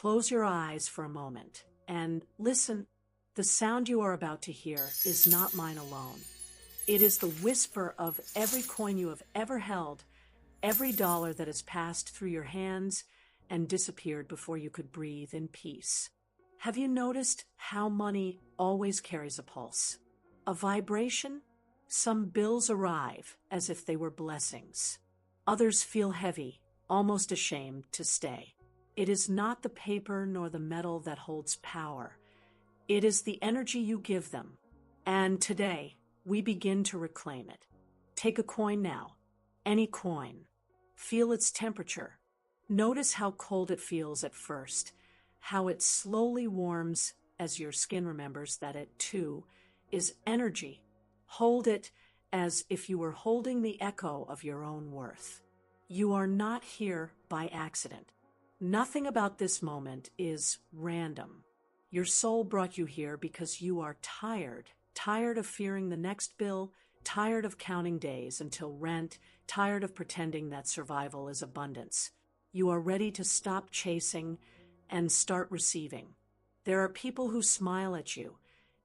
close your eyes for a moment and listen. The sound you are about to hear is not mine alone. It is the whisper of every coin you have ever held, every dollar that has passed through your hands and disappeared before you could breathe in peace. Have you noticed how money always carries a pulse? A vibration? Some bills arrive as if they were blessings. Others feel heavy, almost ashamed to stay. It is not the paper nor the metal that holds power. It is the energy you give them. And today, we begin to reclaim it. Take a coin now. Any coin. Feel its temperature. Notice how cold it feels at first, how it slowly warms as your skin remembers that it, too, is energy. Hold it as if you were holding the echo of your own worth. You are not here by accident. Nothing about this moment is random. Your soul brought you here because you are tired of fearing the next bill, tired of counting days until rent, tired of pretending that survival is abundance. You are ready to stop chasing and start receiving. There are people who smile at you,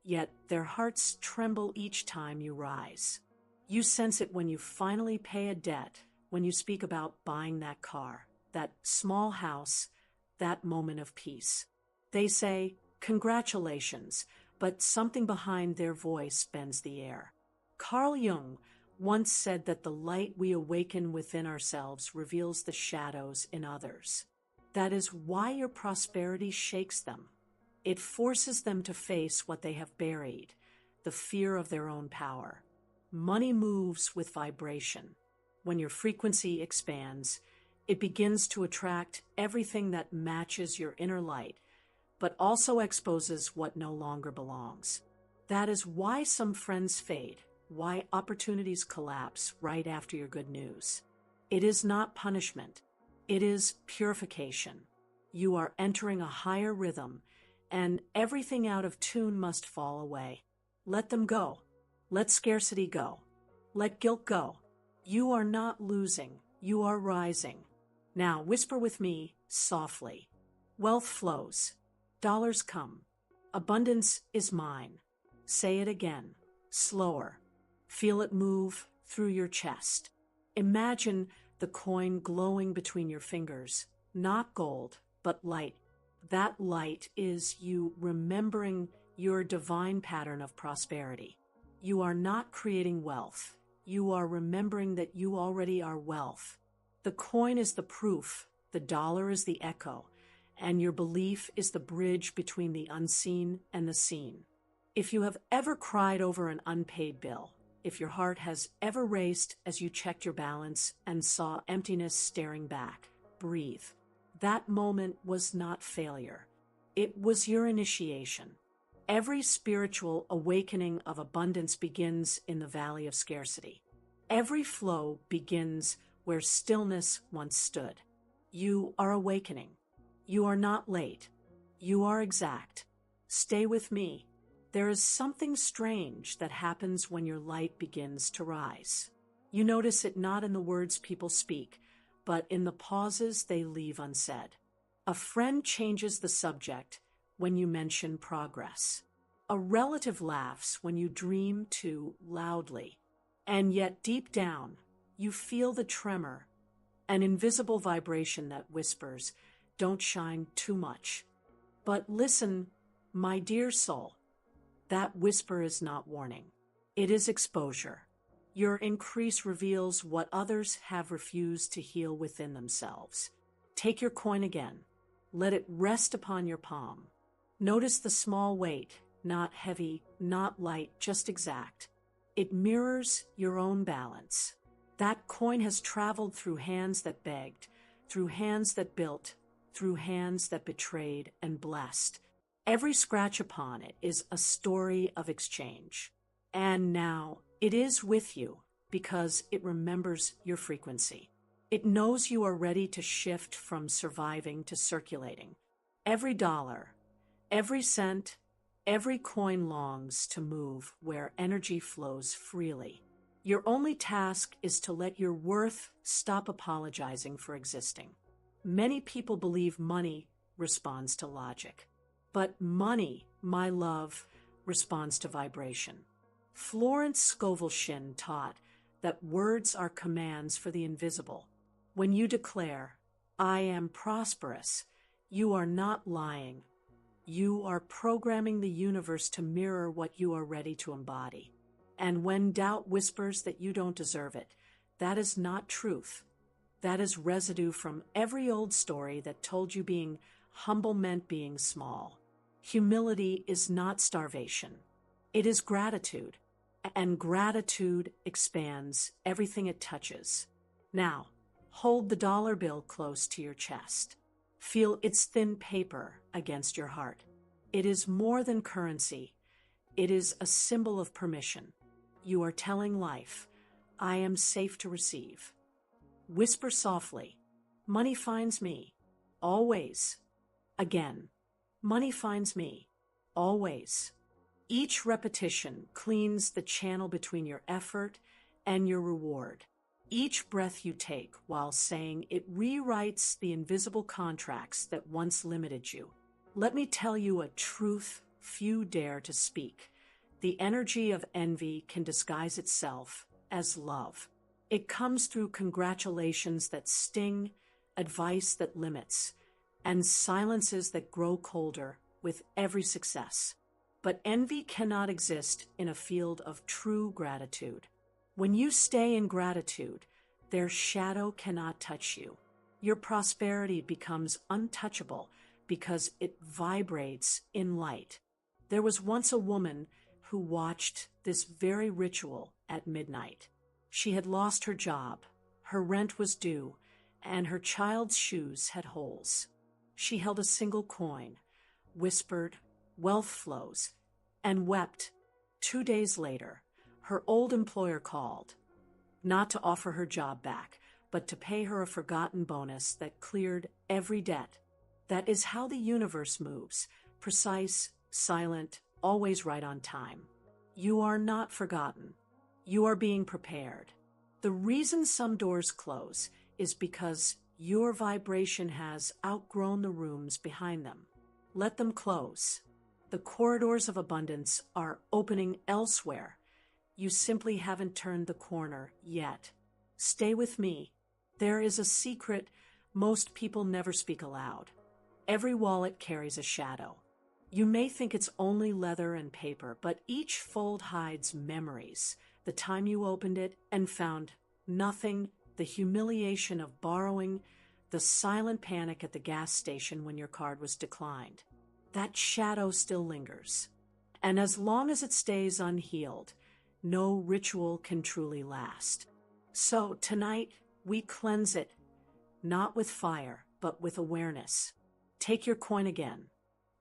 yet their hearts tremble each time you rise. You sense it when you finally pay a debt, when you speak about buying that car, that small house, that moment of peace. They say, "Congratulations," but something behind their voice bends the air. Carl Jung once said that the light we awaken within ourselves reveals the shadows in others. That is why your prosperity shakes them. It forces them to face what they have buried, the fear of their own power. Money moves with vibration. When your frequency expands, it begins to attract everything that matches your inner light, but also exposes what no longer belongs. That is why some friends fade, why opportunities collapse right after your good news. It is not punishment. It is purification. You are entering a higher rhythm, and everything out of tune must fall away. Let them go. Let scarcity go. Let guilt go. You are not losing. You are rising. Now whisper with me softly. Wealth flows. Dollars come. Abundance is mine. Say it again, slower. Feel it move through your chest. Imagine the coin glowing between your fingers, not gold, but light. That light is you remembering your divine pattern of prosperity. You are not creating wealth. You are remembering that you already are wealth. The coin is the proof, the dollar is the echo, and your belief is the bridge between the unseen and the seen. If you have ever cried over an unpaid bill, if your heart has ever raced as you checked your balance and saw emptiness staring back, breathe. That moment was not failure. It was your initiation. Every spiritual awakening of abundance begins in the valley of scarcity. Every flow begins where stillness once stood. You are awakening. You are not late. You are exact. Stay with me. There is something strange that happens when your light begins to rise. You notice it not in the words people speak, but in the pauses they leave unsaid. A friend changes the subject when you mention progress. A relative laughs when you dream too loudly. And yet deep down, you feel the tremor, an invisible vibration that whispers, "Don't shine too much." But listen, my dear soul, that whisper is not warning. It is exposure. Your increase reveals what others have refused to heal within themselves. Take your coin again. Let it rest upon your palm. Notice the small weight, not heavy, not light, just exact. It mirrors your own balance. That coin has traveled through hands that begged, through hands that built, through hands that betrayed and blessed. Every scratch upon it is a story of exchange. And now it is with you because it remembers your frequency. It knows you are ready to shift from surviving to circulating. Every dollar, every cent, every coin longs to move where energy flows freely. Your only task is to let your worth stop apologizing for existing. Many people believe money responds to logic. But money, my love, responds to vibration. Florence Scovel Shinn taught that words are commands for the invisible. When you declare, "I am prosperous," you are not lying. You are programming the universe to mirror what you are ready to embody. And when doubt whispers that you don't deserve it, that is not truth. That is residue from every old story that told you being humble meant being small. Humility is not starvation. It is gratitude. And gratitude expands everything it touches. Now, hold the dollar bill close to your chest. Feel its thin paper against your heart. It is more than currency. It is a symbol of permission. You are telling life, "I am safe to receive." Whisper softly, "Money finds me, always." Again, "Money finds me, always." Each repetition cleans the channel between your effort and your reward. Each breath you take while saying it rewrites the invisible contracts that once limited you. Let me tell you a truth few dare to speak. The energy of envy can disguise itself as love. It comes through congratulations that sting, advice that limits, and silences that grow colder with every success. But envy cannot exist in a field of true gratitude. When you stay in gratitude, their shadow cannot touch you. Your prosperity becomes untouchable because it vibrates in light. There was once a woman who watched this very ritual at midnight. She had lost her job, her rent was due, and her child's shoes had holes. She held a single coin, whispered, "Wealth flows," and wept. 2 days later, her old employer called, not to offer her job back, but to pay her a forgotten bonus that cleared every debt. That is how the universe moves, precise, silent, always right on time. You are not forgotten. You are being prepared. The reason some doors close is because your vibration has outgrown the rooms behind them. Let them close. The corridors of abundance are opening elsewhere. You simply haven't turned the corner yet. Stay with me. There is a secret most people never speak aloud. Every wallet carries a shadow. You may think it's only leather and paper, but each fold hides memories. The time you opened it and found nothing, the humiliation of borrowing, the silent panic at the gas station when your card was declined. That shadow still lingers. And as long as it stays unhealed, no ritual can truly last. So tonight, we cleanse it, not with fire, but with awareness. Take your coin again.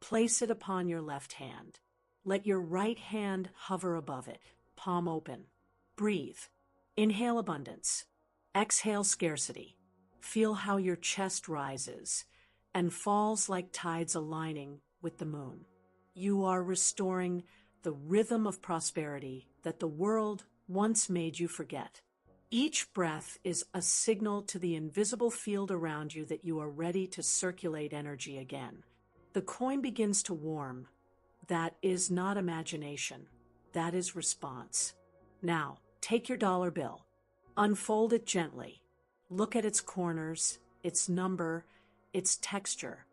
Place it upon your left hand. Let your right hand hover above it, palm open. Breathe. Inhale abundance. Exhale scarcity. Feel how your chest rises and falls like tides aligning with the moon. You are restoring the rhythm of prosperity that the world once made you forget. Each breath is a signal to the invisible field around you that you are ready to circulate energy again. The coin begins to warm. That is not imagination. That is response. Now, take your dollar bill. Unfold it gently. Look at its corners, its number, its texture.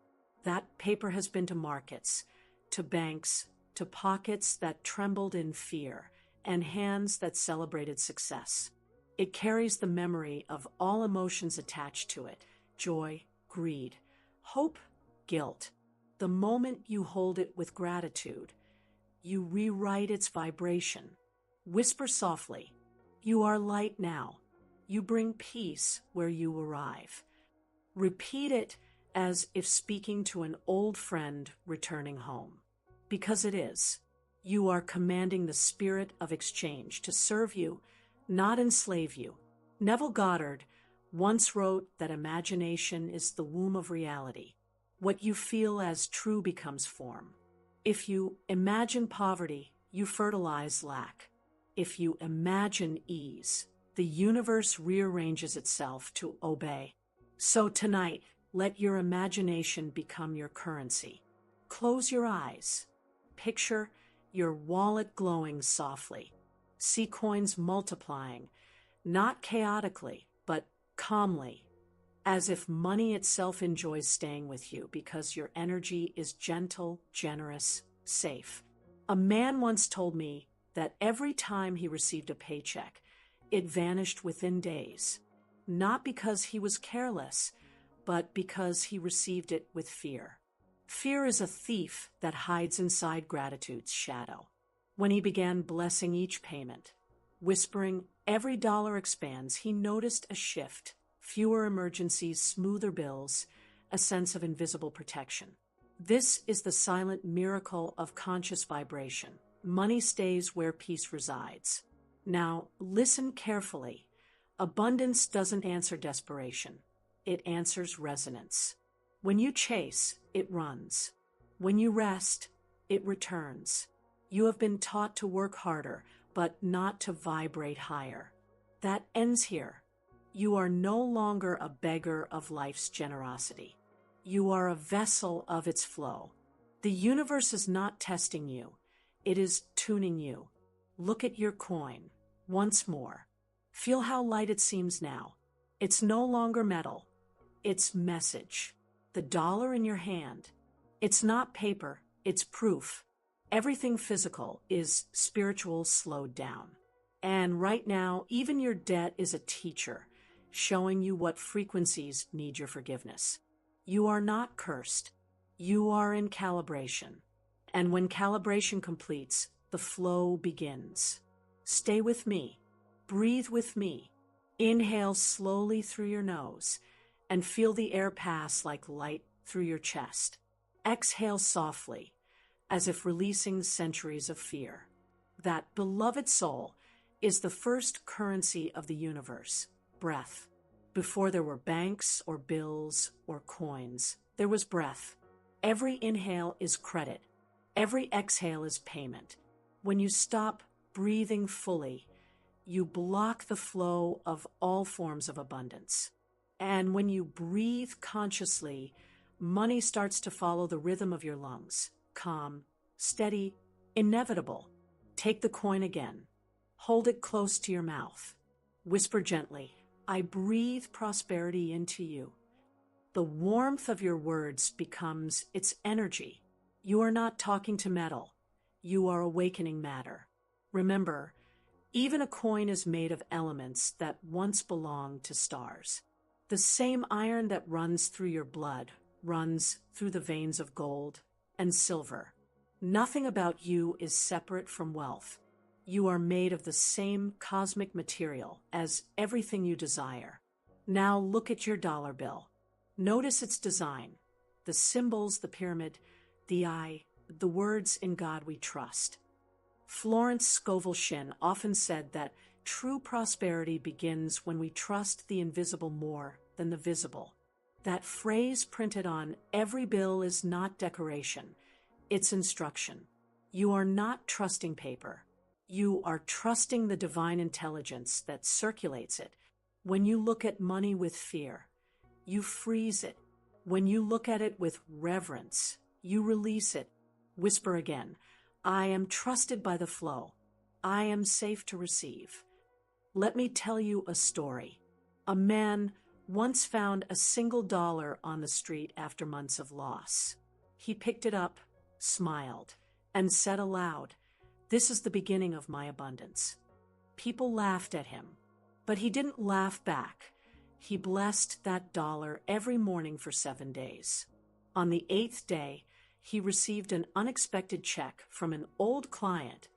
That paper has been to markets, to banks, to pockets that trembled in fear, and hands that celebrated success. It carries the memory of all emotions attached to it: joy, greed, hope, guilt. The moment you hold it with gratitude, you rewrite its vibration. Whisper softly, "You are light now." You bring peace where you arrive. Repeat it as if speaking to an old friend returning home. Because it is. You are commanding the spirit of exchange to serve you, not enslave you. Neville Goddard once wrote that imagination is the womb of reality. What you feel as true becomes form. If you imagine poverty, you fertilize lack. If you imagine ease, the universe rearranges itself to obey. So tonight, Let your imagination become your currency. Close your eyes. Picture your wallet glowing softly. See coins multiplying, not chaotically, but calmly, as if money itself enjoys staying with you because your energy is gentle, generous, safe. A man once told me that every time he received a paycheck, it vanished within days, not because he was careless, but because he received it with fear. Fear is a thief that hides inside gratitude's shadow. When he began blessing each payment, whispering, "Every dollar expands," he noticed a shift. Fewer emergencies, smoother bills, a sense of invisible protection. This is the silent miracle of conscious vibration. Money stays where peace resides. Now, listen carefully. Abundance doesn't answer desperation. It answers resonance. When you chase, it runs. When you rest, it returns. You have been taught to work harder, but not to vibrate higher. That ends here. You are no longer a beggar of life's generosity. You are a vessel of its flow. The universe is not testing you. It is tuning you. Look at your coin. Once more. Feel how light it seems now. It's no longer metal. It's message. The dollar in your hand. It's not paper. It's proof. Everything physical is spiritual slowed down. And right now, even your debt is a teacher, showing you what frequencies need your forgiveness. You are not cursed. You are in calibration. And when calibration completes, the flow begins. Stay with me. Breathe with me. Inhale slowly through your nose and feel the air pass like light through your chest. Exhale softly, as if releasing centuries of fear. That beloved soul is the first currency of the universe, breath. Before there were banks or bills or coins, there was breath. Every inhale is credit. Every exhale is payment. When you stop breathing fully, you block the flow of all forms of abundance. And when you breathe consciously, money starts to follow the rhythm of your lungs. Calm, steady, inevitable. Take the coin again. Hold it close to your mouth. Whisper gently, "I breathe prosperity into you." The warmth of your words becomes its energy. You are not talking to metal. You are awakening matter. Remember, even a coin is made of elements that once belonged to stars. The same iron that runs through your blood runs through the veins of gold and silver. Nothing about you is separate from wealth. You are made of the same cosmic material as everything you desire. Now look at your dollar bill. Notice its design, the symbols, the pyramid, the eye, the words "In God We Trust." Florence Scovel Shinn often said that true prosperity begins when we trust the invisible more than the visible. That phrase printed on every bill is not decoration, it's instruction. You are not trusting paper. You are trusting the divine intelligence that circulates it. When you look at money with fear, you freeze it. When you look at it with reverence, you release it. Whisper again, "I am trusted by the flow. I am safe to receive." Let me tell you a story. A man once found a single dollar on the street after months of loss. He picked it up, smiled, and said aloud, "This is the beginning of my abundance." People laughed at him, but he didn't laugh back. He blessed that dollar every morning for 7 days. On the 8th day, he received an unexpected check from an old client,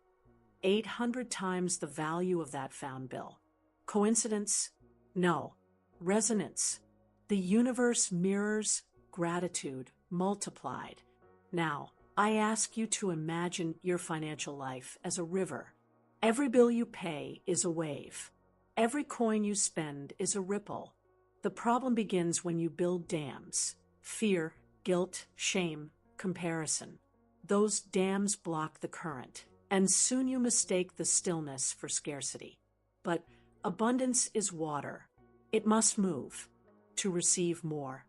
800 times the value of that found bill. Coincidence? No. Resonance. The universe mirrors gratitude multiplied. Now, I ask you to imagine your financial life as a river. Every bill you pay is a wave. Every coin you spend is a ripple. The problem begins when you build dams. Fear, guilt, shame, comparison. Those dams block the current, and soon you mistake the stillness for scarcity. But abundance is water. It must move to receive more.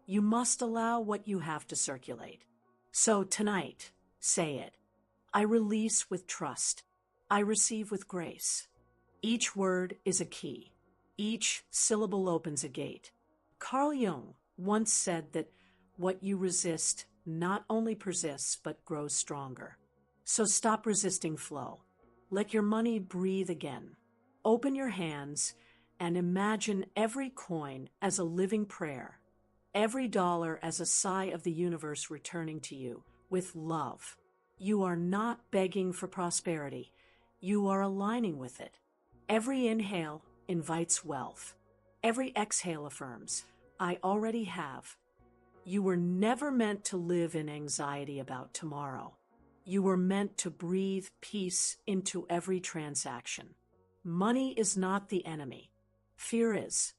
You must allow what you have to circulate. So tonight, say it. I release with trust. I receive with grace. Each word is a key. Each syllable opens a gate. Carl Jung once said that what you resist not only persists but grows stronger. So stop resisting flow. Let your money breathe again. Open your hands and imagine every coin as a living prayer, every dollar as a sigh of the universe returning to you with love. You are not begging for prosperity. You are aligning with it. Every inhale invites wealth. Every exhale affirms, I already have. You were never meant to live in anxiety about tomorrow. You were meant to breathe peace into every transaction. Money is not the enemy. Fear is.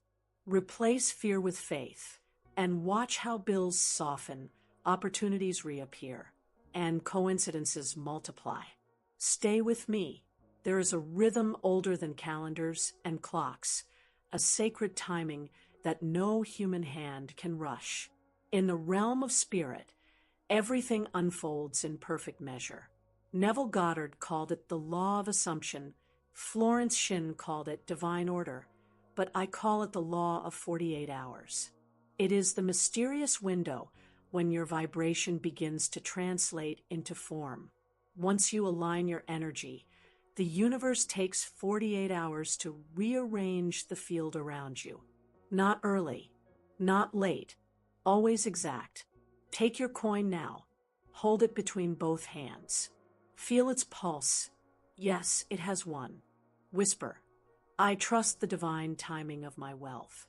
Replace fear with faith and watch how bills soften, opportunities reappear, and coincidences multiply. Stay with me. There is a rhythm older than calendars and clocks, a sacred timing that no human hand can rush. In the realm of spirit, everything unfolds in perfect measure. Neville Goddard called it the law of assumption. Florence Scovel called it divine order, but I call it the law of 48 hours. It is the mysterious window when your vibration begins to translate into form. Once you align your energy, the universe takes 48 hours to rearrange the field around you. Not early, not late, always exact. Take your coin now. Hold it between both hands. Feel its pulse. Yes, it has won. Whisper, I trust the divine timing of my wealth.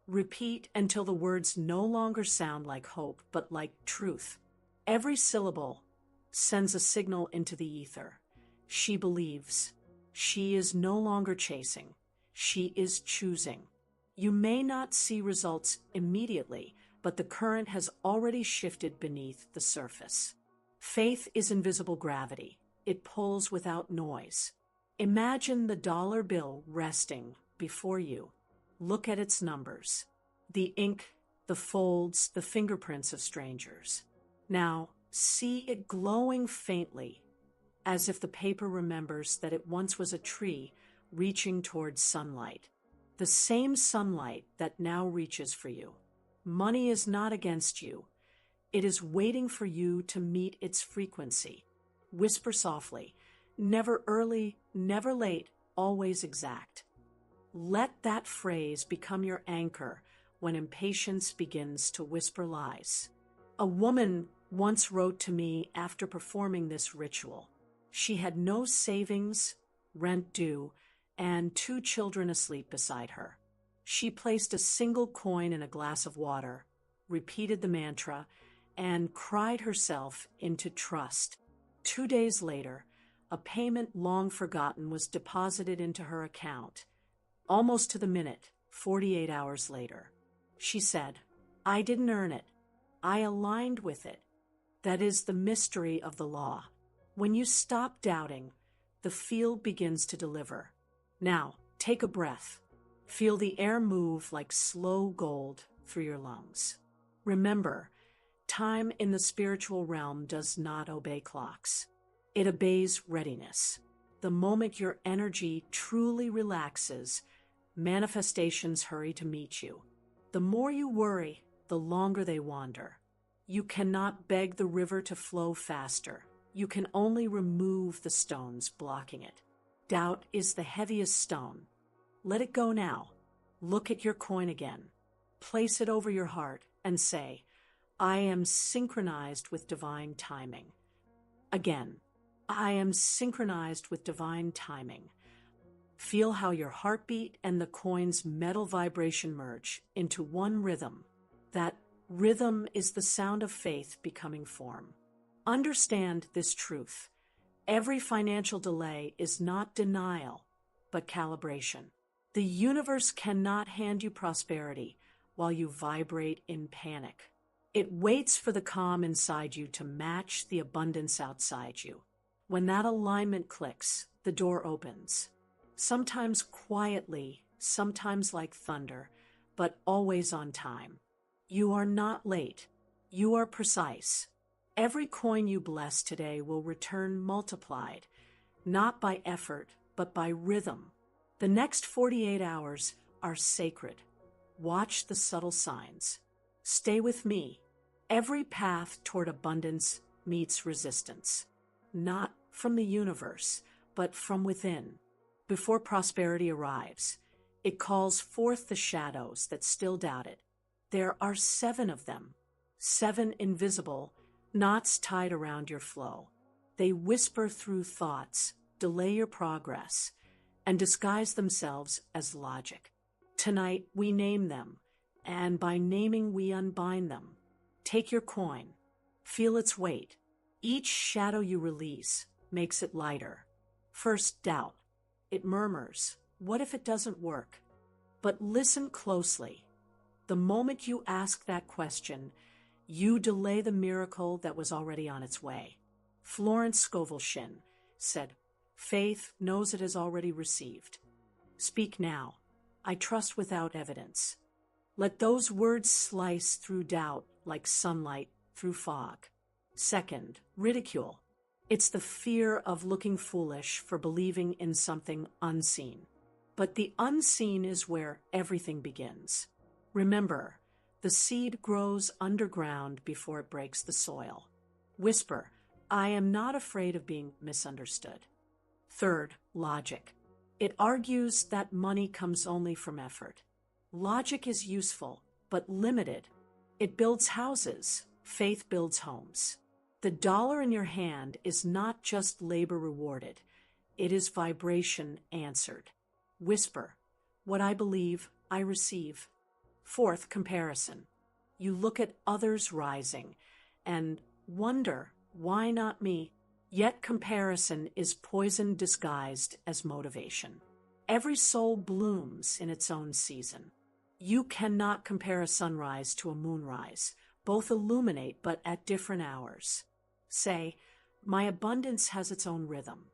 Repeat until the words no longer sound like hope, but like truth. Every syllable sends a signal into the ether. She believes. She is no longer chasing. She is choosing. You may not see results immediately, but the current has already shifted beneath the surface. Faith is invisible gravity. It pulls without noise. Imagine the dollar bill resting before you. Look at its numbers. The ink, the folds, the fingerprints of strangers. Now, see it glowing faintly, as if the paper remembers that it once was a tree reaching towards sunlight. The same sunlight that now reaches for you. Money is not against you. It is waiting for you to meet its frequency. Whisper softly, never early, never late, always exact. Let that phrase become your anchor when impatience begins to whisper lies. A woman once wrote to me after performing this ritual. She had no savings, rent due, and 2 children asleep beside her. She placed a single coin in a glass of water, repeated the mantra, and cried herself into trust. 2 days later, a payment long forgotten was deposited into her account. Almost to the minute, 48 hours later. She said, I didn't earn it. I aligned with it. That is the mystery of the law. When you stop doubting, the field begins to deliver. Now, take a breath. Feel the air move like slow gold through your lungs. Remember, time in the spiritual realm does not obey clocks. It obeys readiness. The moment your energy truly relaxes, manifestations hurry to meet you. The more you worry, the longer they wander. You cannot beg the river to flow faster. You can only remove the stones blocking it. Doubt is the heaviest stone. Let it go now. Look at your coin again. Place it over your heart and say, I am synchronized with divine timing. Again, I am synchronized with divine timing. Feel how your heartbeat and the coin's metal vibration merge into one rhythm. That rhythm is the sound of faith becoming form. Understand this truth. Every financial delay is not denial, but calibration. The universe cannot hand you prosperity while you vibrate in panic. It waits for the calm inside you to match the abundance outside you. When that alignment clicks, the door opens. Sometimes quietly, sometimes like thunder, but always on time. You are not late. You are precise. Every coin you bless today will return multiplied, not by effort, but by rhythm. The next 48 hours are sacred. Watch the subtle signs. Stay with me. Every path toward abundance meets resistance. Not from the universe, but from within. Before prosperity arrives, it calls forth the shadows that still doubt it. There are 7 of them, 7 invisible knots tied around your flow. They whisper through thoughts, delay your progress, and disguise themselves as logic. Tonight, we name them, and by naming, we unbind them. Take your coin. Feel its weight. Each shadow you release makes it lighter. First, doubt. It murmurs, what if it doesn't work? But listen closely. The moment you ask that question, you delay the miracle that was already on its way. Florence Scovel Shinn said, faith knows it has already received. Speak now. I trust without evidence. Let those words slice through doubt like sunlight through fog. Second, ridicule. It's the fear of looking foolish for believing in something unseen. But the unseen is where everything begins. Remember, the seed grows underground before it breaks the soil. Whisper, I am not afraid of being misunderstood. Third, logic. It argues that money comes only from effort. Logic is useful, but limited. It builds houses. Faith builds homes. The dollar in your hand is not just labor rewarded. It is vibration answered. Whisper, what I believe, I receive. Fourth, comparison. You look at others rising and wonder, why not me? Yet comparison is poison disguised as motivation. Every soul blooms in its own season. You cannot compare a sunrise to a moonrise. Both illuminate, but at different hours. Say, my abundance has its own rhythm.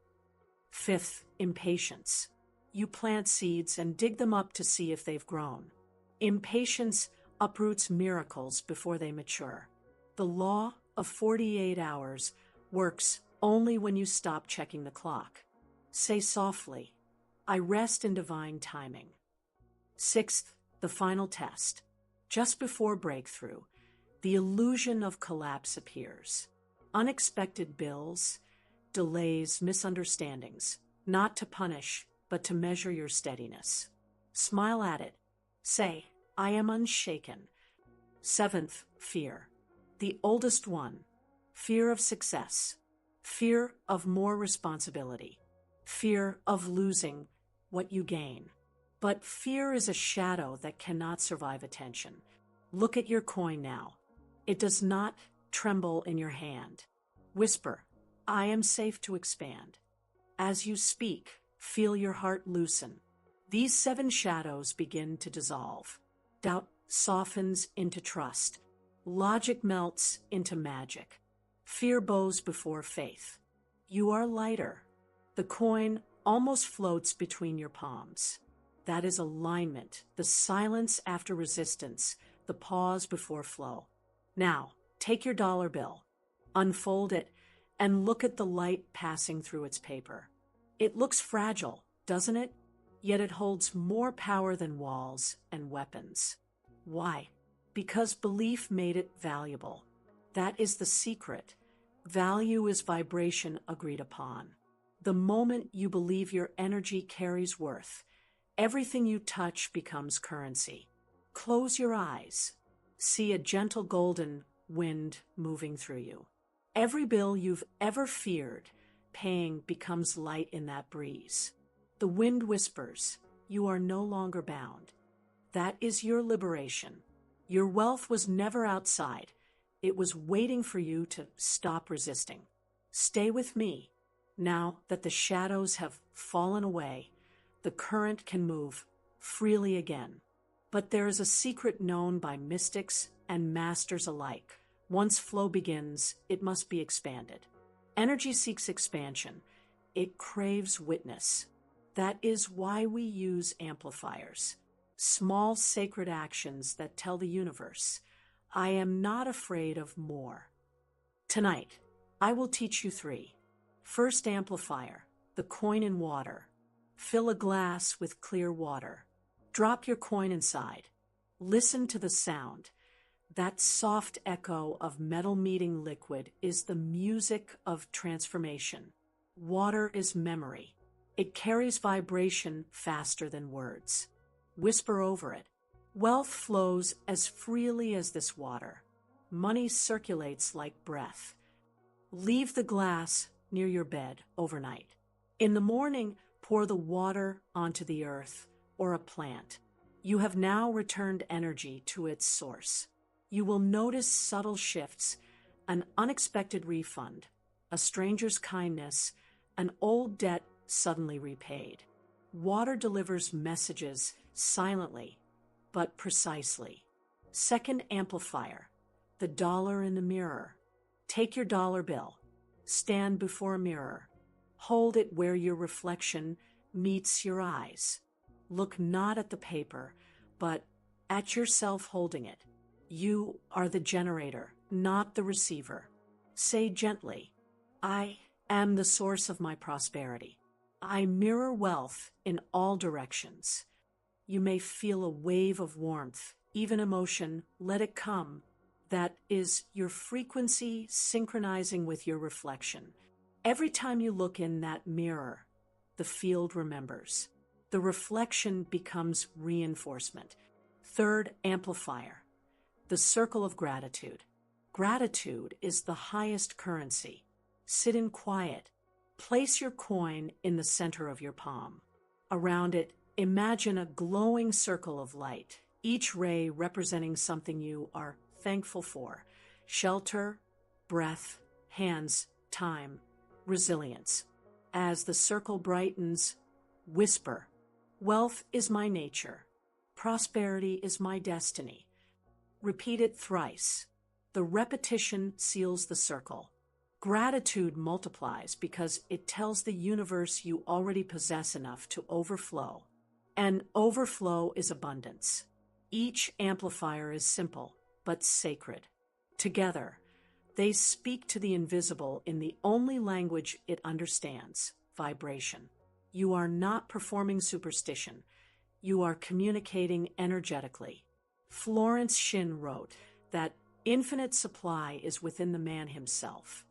Fifth, impatience. You plant seeds and dig them up to see if they've grown. Impatience uproots miracles before they mature. The law of 48 hours works only when you stop checking the clock. Say softly, I rest in divine timing. Sixth, the final test. Just before breakthrough, the illusion of collapse appears. Unexpected bills, delays, misunderstandings, not to punish, but to measure your steadiness. Smile at it. Say, I am unshaken. Seventh, fear. The oldest one. Fear of success. Fear of more responsibility. Fear of losing what you gain. But fear is a shadow that cannot survive attention. Look at your coin now. It does not tremble in your hand. Whisper, I am safe to expand. As you speak, feel your heart loosen. These 7 shadows begin to dissolve. Doubt softens into trust. Logic melts into magic. Fear bows before faith. You are lighter. The coin almost floats between your palms. That is alignment, the silence after resistance, the pause before flow. Now, take your dollar bill, unfold it, and look at the light passing through its paper. It looks fragile, doesn't it? Yet it holds more power than walls and weapons. Why? Because belief made it valuable. That is the secret. Value is vibration agreed upon. The moment you believe your energy carries worth, everything you touch becomes currency. Close your eyes. See a gentle golden wind moving through you. Every bill you've ever feared paying becomes light in that breeze. The wind whispers, you are no longer bound. That is your liberation. Your wealth was never outside. It was waiting for you to stop resisting. Stay with me. Now that the shadows have fallen away, the current can move freely again. But there is a secret known by mystics and masters alike. Once flow begins, it must be expanded. Energy seeks expansion. It craves witness. That is why we use amplifiers. Small sacred actions that tell the universe, I am not afraid of more. Tonight, I will teach you 3. First amplifier, the coin in water. Fill a glass with clear water. Drop your coin inside. Listen to the sound. That soft echo of metal meeting liquid is the music of transformation. Water is memory. It carries vibration faster than words. Whisper over it. Wealth flows as freely as this water. Money circulates like breath. Leave the glass near your bed overnight. In the morning, pour the water onto the earth or a plant. You have now returned energy to its source. You will notice subtle shifts, an unexpected refund, a stranger's kindness, an old debt suddenly repaid. Water delivers messages silently, but precisely. Second amplifier, the dollar in the mirror. Take your dollar bill. Stand before a mirror. Hold it where your reflection meets your eyes. Look not at the paper, but at yourself holding it. You are the generator, not the receiver. Say gently, I am the source of my prosperity. I mirror wealth in all directions. You may feel a wave of warmth, even emotion. Let it come. That is your frequency synchronizing with your reflection. Every time you look in that mirror, the field remembers. The reflection becomes reinforcement. Third amplifier, the circle of gratitude. Gratitude is the highest currency. Sit in quiet. Place your coin in the center of your palm. Around it, imagine a glowing circle of light, each ray representing something you are thankful for. Shelter, breath, hands, time, resilience. As the circle brightens, whisper, wealth is my nature. Prosperity is my destiny. Repeat it thrice. The repetition seals the circle. Gratitude multiplies because it tells the universe you already possess enough to overflow. And overflow is abundance. Each amplifier is simple, but sacred. Together, they speak to the invisible in the only language it understands, vibration. You are not performing superstition. You are communicating energetically. Florence Scovel wrote that infinite supply is within the man himself.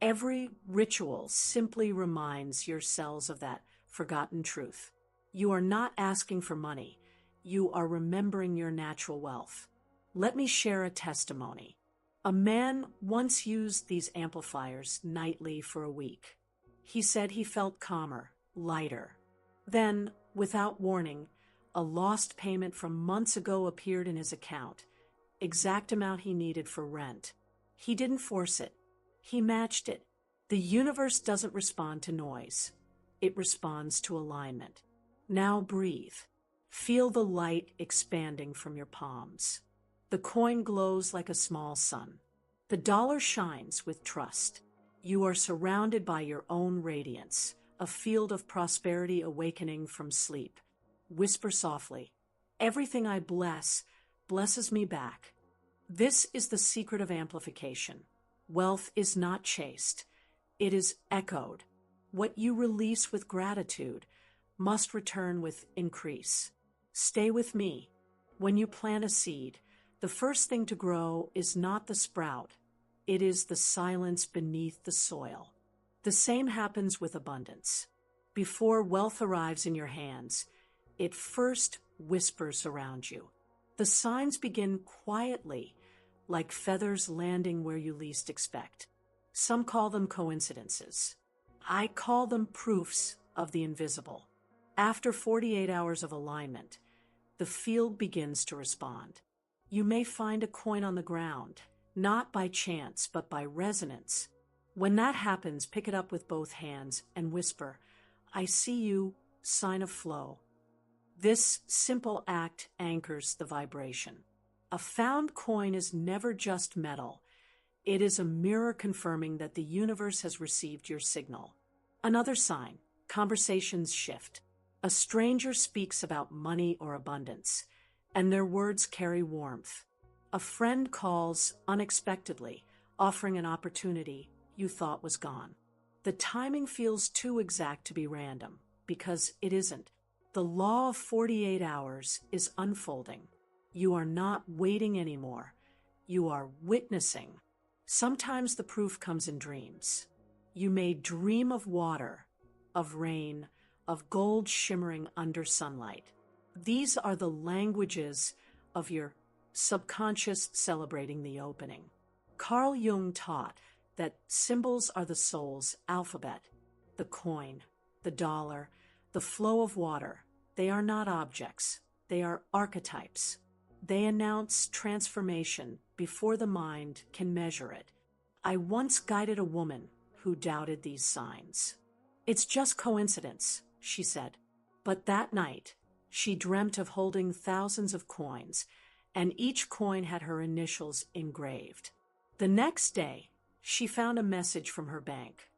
Every ritual simply reminds your cells of that forgotten truth. You are not asking for money. You are remembering your natural wealth. Let me share a testimony. A man once used these amplifiers nightly for a week. He said he felt calmer, lighter. Then, without warning, a lost payment from months ago appeared in his account, exact amount he needed for rent. He didn't force it. He matched it. The universe doesn't respond to noise. It responds to alignment. Now breathe. Feel the light expanding from your palms. The coin glows like a small sun. The dollar shines with trust. You are surrounded by your own radiance, a field of prosperity awakening from sleep. Whisper softly, everything I bless blesses me back. This is the secret of amplification. Wealth is not chased. It is echoed. What you release with gratitude must return with increase. Stay with me. When you plant a seed, the first thing to grow is not the sprout. It is the silence beneath the soil. The same happens with abundance. Before wealth arrives in your hands, it first whispers around you. The signs begin quietly, like feathers landing where you least expect. Some call them coincidences. I call them proofs of the invisible. After 48 hours of alignment, the field begins to respond. You may find a coin on the ground, not by chance, but by resonance. When that happens, pick it up with both hands and whisper, I see you, sign of flow. This simple act anchors the vibration. A found coin is never just metal. It is a mirror confirming that the universe has received your signal. Another sign, conversations shift. A stranger speaks about money or abundance, and their words carry warmth. A friend calls unexpectedly, offering an opportunity you thought was gone. The timing feels too exact to be random, because it isn't. The law of 48 hours is unfolding. You are not waiting anymore. You are witnessing. Sometimes the proof comes in dreams. You may dream of water, of rain, of gold shimmering under sunlight. These are the languages of your subconscious celebrating the opening. Carl Jung taught that symbols are the soul's alphabet, the coin, the dollar, the flow of water. They are not objects. They are archetypes. They announce transformation before the mind can measure it. I once guided a woman who doubted these signs. "It's just coincidence," she said. But that night, she dreamt of holding thousands of coins, and each coin had her initials engraved. The next day, she found a message from her bank,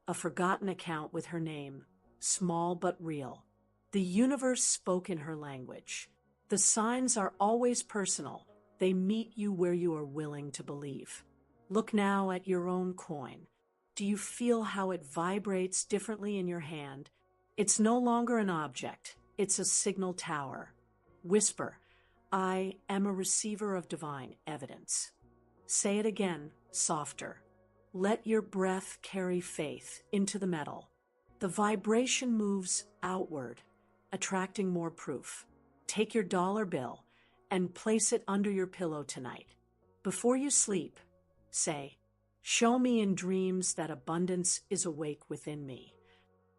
a forgotten account with her name, small but real. The universe spoke in her language. The signs are always personal. They meet you where you are willing to believe. Look now at your own coin. Do you feel how it vibrates differently in your hand? It's no longer an object. It's a signal tower. Whisper, "I am a receiver of divine evidence." Say it again, softer. Let your breath carry faith into the metal. The vibration moves outward, attracting more proof. Take your dollar bill and place it under your pillow tonight. Before you sleep, say, "Show me in dreams that abundance is awake within me."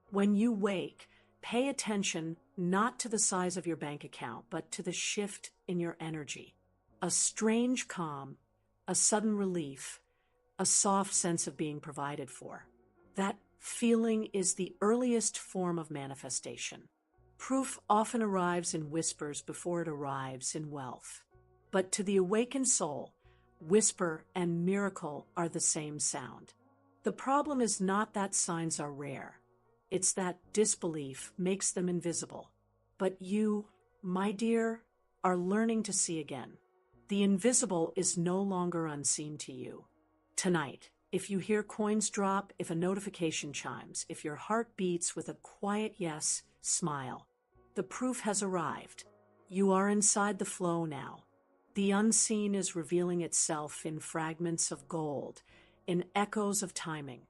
When you wake, pay attention not to the size of your bank account, but to the shift in your energy. A strange calm, a sudden relief, a soft sense of being provided for. That feeling is the earliest form of manifestation. Proof often arrives in whispers before it arrives in wealth. But to the awakened soul, whisper and miracle are the same sound. The problem is not that signs are rare. It's that disbelief makes them invisible. But you, my dear, are learning to see again. The invisible is no longer unseen to you. Tonight, if you hear coins drop, if a notification chimes, if your heart beats with a quiet yes, smile. The proof has arrived. You are inside the flow now. The unseen is revealing itself in fragments of gold, in echoes of timing,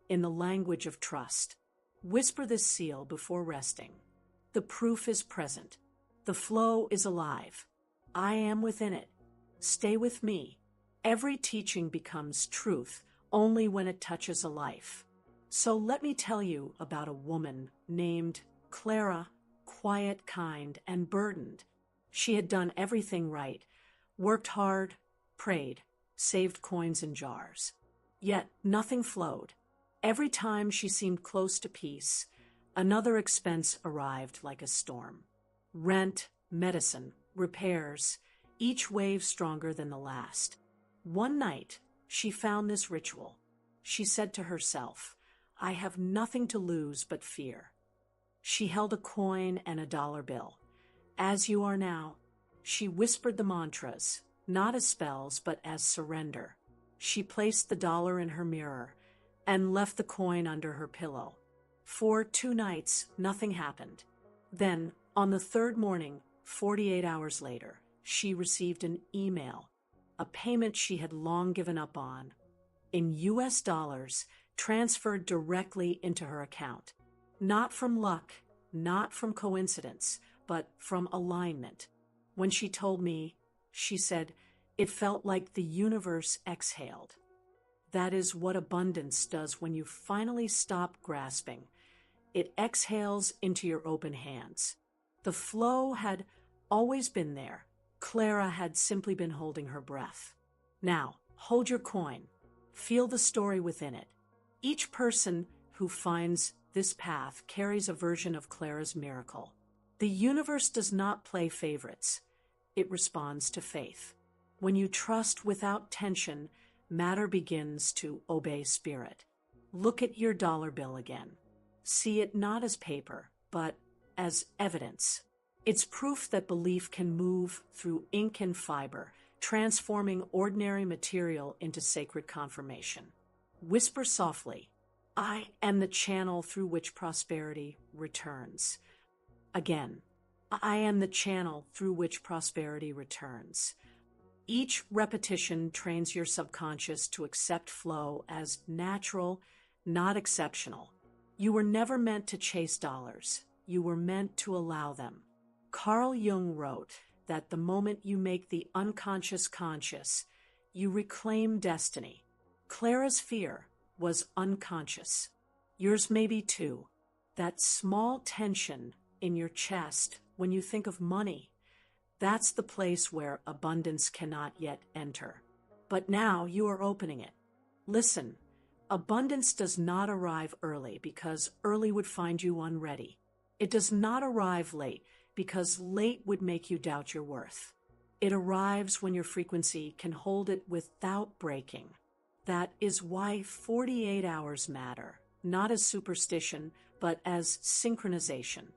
in the language of trust. Whisper this seal before resting. The proof is present. The flow is alive. I am within it. Stay with me. Every teaching becomes truth only when it touches a life. So let me tell you about a woman named Clara, quiet, kind, and burdened. She had done everything right, worked hard, prayed, saved coins in jars. Yet nothing flowed. Every time she seemed close to peace, another expense arrived like a storm. Rent, medicine, repairs, each wave stronger than the last. One night, she found this ritual. She said to herself, "I have nothing to lose but fear." She held a coin and a dollar bill. As you are now, she whispered the mantras, not as spells, but as surrender. She placed the dollar in her mirror and left the coin under her pillow. For 2 nights, nothing happened. Then, on the 3rd morning, 48 hours later, she received an email, a payment she had long given up on, in US dollars, transferred directly into her account. Not from luck, not from coincidence, but from alignment. When she told me, she said, "It felt like the universe exhaled." That is what abundance does when you finally stop grasping. It exhales into your open hands. The flow had always been there. Clara had simply been holding her breath. Now, hold your coin. Feel the story within it. Each person who finds this path carries a version of Clara's miracle. The universe does not play favorites. It responds to faith. When you trust without tension, matter begins to obey spirit. Look at your dollar bill again. See it not as paper, but as evidence. It's proof that belief can move through ink and fiber, transforming ordinary material into sacred confirmation. Whisper softly, I am the channel through which prosperity returns. Again, I am the channel through which prosperity returns. Each repetition trains your subconscious to accept flow as natural, not exceptional. You were never meant to chase dollars. You were meant to allow them. Carl Jung wrote that the moment you make the unconscious conscious, you reclaim destiny. Clara's fear was unconscious. Yours may be too. That small tension in your chest when you think of money, that's the place where abundance cannot yet enter. But now you are opening it. Listen, abundance does not arrive early because early would find you unready. It does not arrive late because late would make you doubt your worth. It arrives when your frequency can hold it without breaking. That is why 48 hours matter, not as superstition, but as synchronization.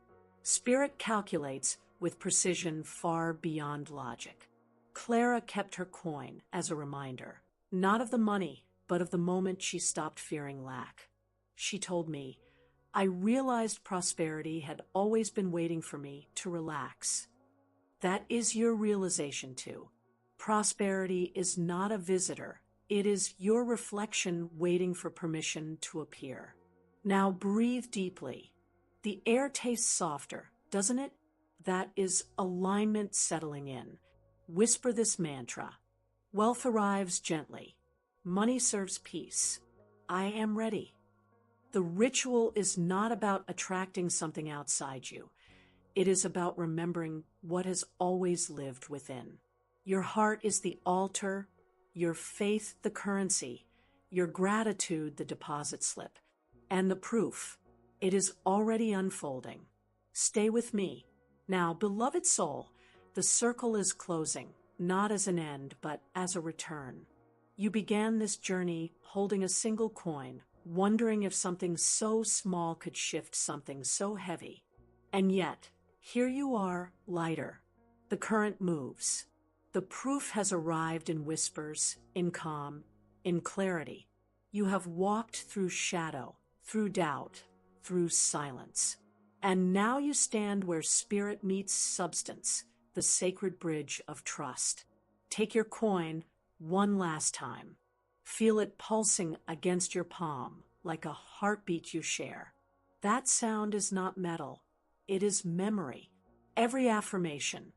Spirit calculates with precision far beyond logic. Clara kept her coin as a reminder, not of the money, but of the moment she stopped fearing lack. She told me, I realized prosperity had always been waiting for me to relax. That is your realization too. Prosperity is not a visitor. It is your reflection waiting for permission to appear. Now breathe deeply. The air tastes softer, doesn't it? That is alignment settling in. Whisper this mantra. Wealth arrives gently. Money serves peace. I am ready. The ritual is not about attracting something outside you. It is about remembering what has always lived within. Your heart is the altar, your faith the currency, your gratitude the deposit slip, and the proof. It is already unfolding. Stay with me. Now, beloved soul, the circle is closing, not as an end, but as a return. You began this journey holding a single coin, wondering if something so small could shift something so heavy. And yet, here you are, lighter. The current moves. The proof has arrived in whispers, in calm, in clarity. You have walked through shadow, through doubt, through silence. And now you stand where spirit meets substance, the sacred bridge of trust. Take your coin one last time. Feel it pulsing against your palm like a heartbeat you share. That sound is not metal. It is memory. Every affirmation,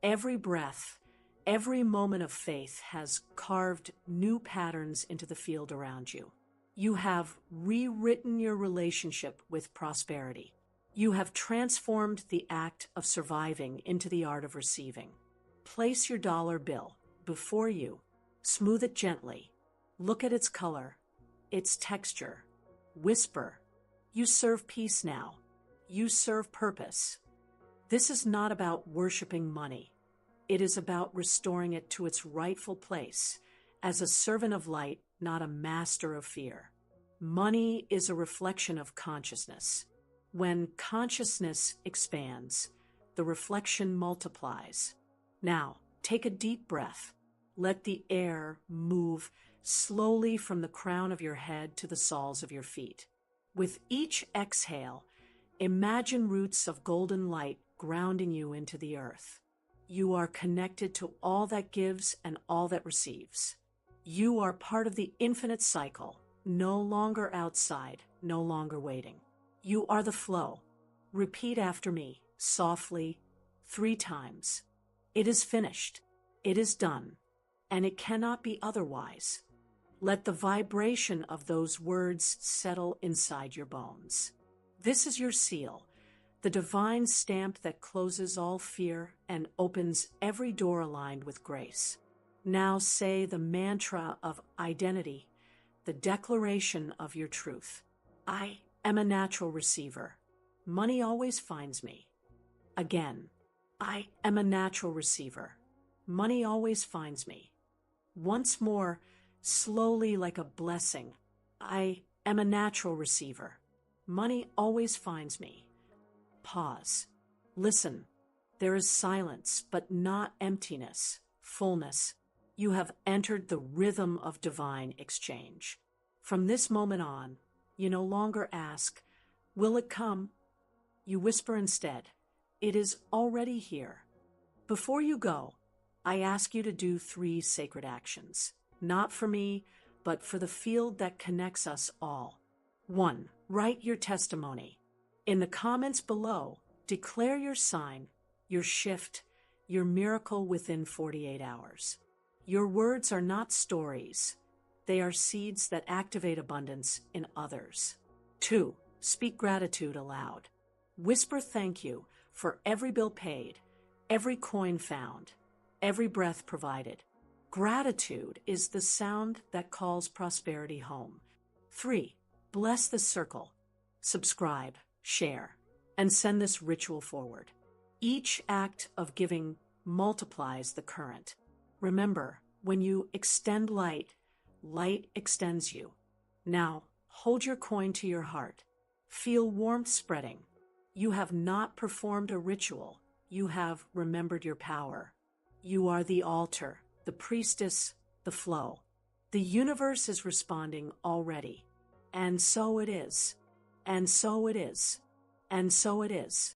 every breath, every moment of faith has carved new patterns into the field around you. You have rewritten your relationship with prosperity. You have transformed the act of surviving into the art of receiving. Place your dollar bill before you. Smooth it gently. Look at its color, its texture. Whisper, you serve peace now. You serve purpose. This is not about worshiping money. It is about restoring it to its rightful place as a servant of light, not a master of fear. Money is a reflection of consciousness. When consciousness expands, the reflection multiplies. Now, take a deep breath. Let the air move slowly from the crown of your head to the soles of your feet. With each exhale, imagine roots of golden light grounding you into the earth. You are connected to all that gives and all that receives. You are part of the infinite cycle, no longer outside, no longer waiting. You are the flow. Repeat after me, softly, 3 times. It is finished. It is done. And it cannot be otherwise. Let the vibration of those words settle inside your bones. This is your seal, the divine stamp that closes all fear and opens every door aligned with grace. Now say the mantra of identity, the declaration of your truth. I am a natural receiver. Money always finds me. Again, I am a natural receiver. Money always finds me. Once more, slowly like a blessing. I am a natural receiver. Money always finds me. Pause. Listen. There is silence, but not emptiness. Fullness. You have entered the rhythm of divine exchange. From this moment on, you no longer ask, "Will it come?" You whisper instead, "It is already here." Before you go, I ask you to do 3 sacred actions, not for me, but for the field that connects us all. 1. Write your testimony. In the comments below, declare your sign, your shift, your miracle within 48 hours. Your words are not stories. They are seeds that activate abundance in others. 2. Speak gratitude aloud. Whisper thank you for every bill paid, every coin found, every breath provided. Gratitude is the sound that calls prosperity home. 3. Bless the circle. Subscribe, share, and send this ritual forward. Each act of giving multiplies the current. Remember, when you extend light, light extends you. Now, hold your coin to your heart. Feel warmth spreading. You have not performed a ritual. You have remembered your power. You are the altar, the priestess, the flow. The universe is responding already. And so it is. And so it is. And so it is.